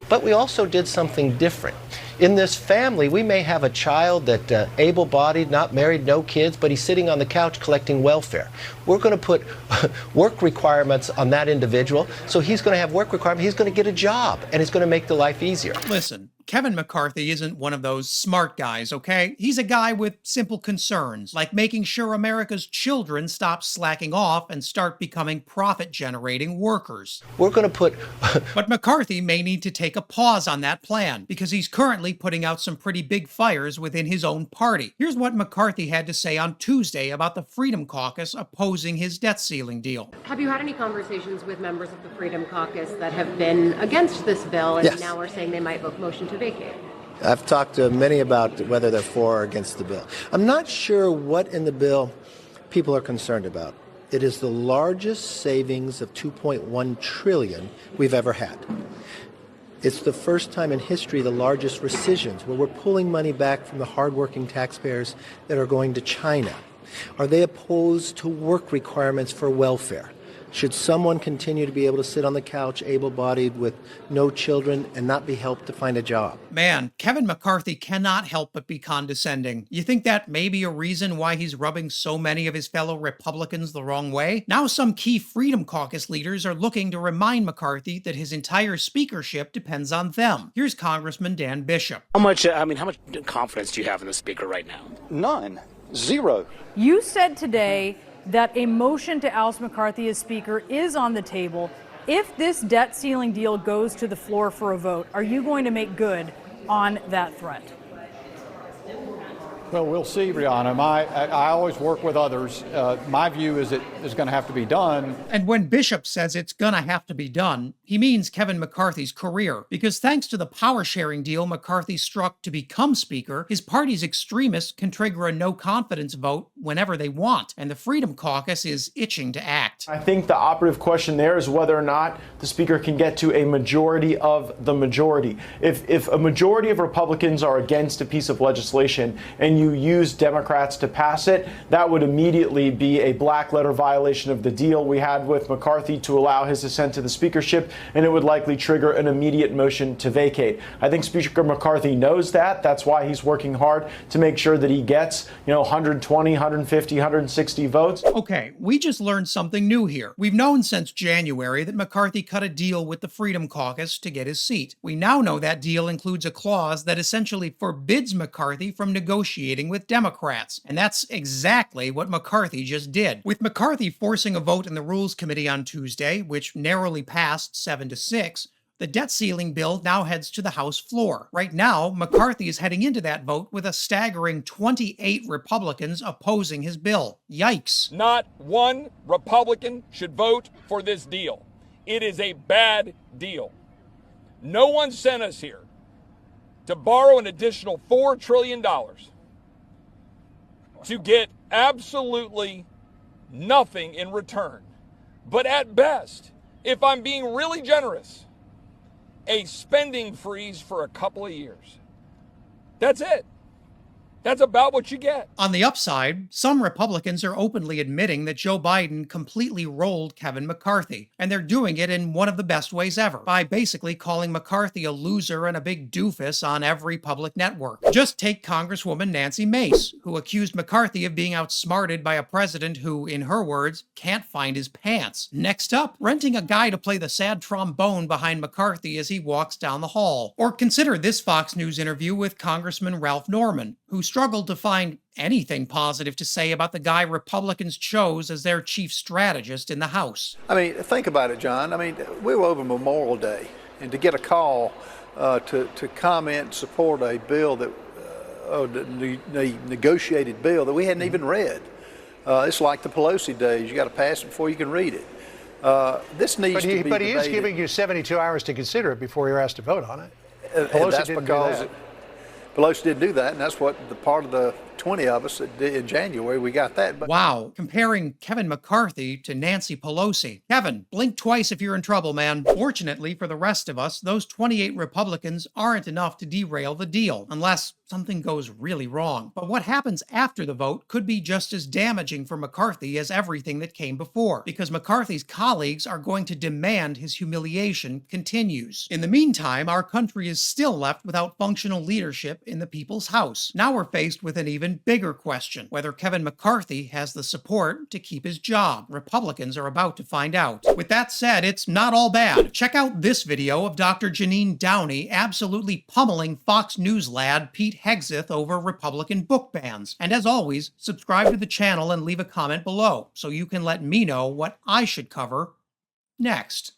But we also did something different. In this family, we may have a child that able-bodied, not married, no kids, but he's sitting on the couch collecting welfare. We're going to put work requirements on that individual, so he's going to have work requirements, he's going to get a job, and it's going to make the life easier. Listen, Kevin McCarthy isn't one of those smart guys, okay? He's a guy with simple concerns, like making sure America's children stop slacking off and start becoming profit-generating workers. We're going to put... But McCarthy may need to take a pause on that plan, because he's currently putting out some pretty big fires within his own party. Here's what McCarthy had to say on Tuesday about the Freedom Caucus opposing his debt ceiling deal. Have you had any conversations with members of the Freedom Caucus that have been against this bill and Yes. now are saying they might vote motion to vacate? I've talked to many about whether they're for or against the bill. I'm not sure what in the bill people are concerned about. It is the largest savings of $2.1 trillion we've ever had. It's the first time in history the largest rescissions, where we're pulling money back from the hardworking taxpayers that are going to China. Are they opposed to work requirements for welfare? Should someone continue to be able to sit on the couch, able-bodied, with no children, and not be helped to find a job? Man, Kevin McCarthy cannot help but be condescending. You think that may be a reason why he's rubbing so many of his fellow Republicans the wrong way? Now some key Freedom Caucus leaders are looking to remind McCarthy that his entire speakership depends on them. Here's Congressman Dan Bishop. How much confidence do you have in the speaker right now? None. Zero. You said today that a motion to oust McCarthy as Speaker is on the table. If this debt ceiling deal goes to the floor for a vote, are you going to make good on that threat? Well, we'll see, Brianna. I always work with others. My view is it is going to have to be done. And when Bishop says it's gonna have to be done, he means Kevin McCarthy's career. Because thanks to the power-sharing deal McCarthy struck to become Speaker, his party's extremists can trigger a no-confidence vote whenever they want. And the Freedom Caucus is itching to act. I think the operative question there is whether or not the Speaker can get to a majority of the majority. If a majority of Republicans are against a piece of legislation and you use Democrats to pass it, that would immediately be a black letter violation of the deal we had with McCarthy to allow his ascent to the speakership, and it would likely trigger an immediate motion to vacate. I think Speaker McCarthy knows that. That's why he's working hard to make sure that he gets, 120, 150, 160 votes. Okay, we just learned something new here. We've known since January that McCarthy cut a deal with the Freedom Caucus to get his seat. We now know that deal includes a clause that essentially forbids McCarthy from negotiating with Democrats. And that's exactly what McCarthy just did. With McCarthy forcing a vote in the Rules Committee on Tuesday, which narrowly passed 7-6, the debt ceiling bill now heads to the House floor. Right now, McCarthy is heading into that vote with a staggering 28 Republicans opposing his bill. Yikes. Not one Republican should vote for this deal. It is a bad deal. No one sent us here to borrow an additional $4 trillion to get absolutely nothing in return. But at best, if I'm being really generous, a spending freeze for a couple of years. That's it. That's about what you get. On the upside, some Republicans are openly admitting that Joe Biden completely rolled Kevin McCarthy, and they're doing it in one of the best ways ever, by basically calling McCarthy a loser and a big doofus on every public network. Just take Congresswoman Nancy Mace, who accused McCarthy of being outsmarted by a president who, in her words, can't find his pants. Next up, renting a guy to play the sad trombone behind McCarthy as he walks down the hall. Or consider this Fox News interview with Congressman Ralph Norman, who struggled to find anything positive to say about the guy Republicans chose as their chief strategist in the House. I mean, think about it, John. I mean, we were over Memorial Day, and to get a call to comment and support a bill that, the negotiated bill that we hadn't even read. It's like the Pelosi days. You got to pass it before you can read it. This needs to be debated. But he is giving you 72 hours to consider it before you're asked to vote on it. And that's because Pelosi didn't do that, and that's what the part of the 20 of us in January. We got that. But Wow, comparing Kevin McCarthy to Nancy Pelosi. Kevin, blink twice if you're in trouble, man. Fortunately for the rest of us, those 28 Republicans aren't enough to derail the deal, unless something goes really wrong. But what happens after the vote could be just as damaging for McCarthy as everything that came before, because McCarthy's colleagues are going to demand his humiliation continues. In the meantime, our country is still left without functional leadership in the people's house. Now we're faced with an even bigger question, whether Kevin McCarthy has the support to keep his job. Republicans are about to find out. With that said, it's not all bad. Check out this video of Dr. Janine Downey absolutely pummeling Fox News lad Pete Hegseth over Republican book bans. And as always, subscribe to the channel and leave a comment below so you can let me know what I should cover next.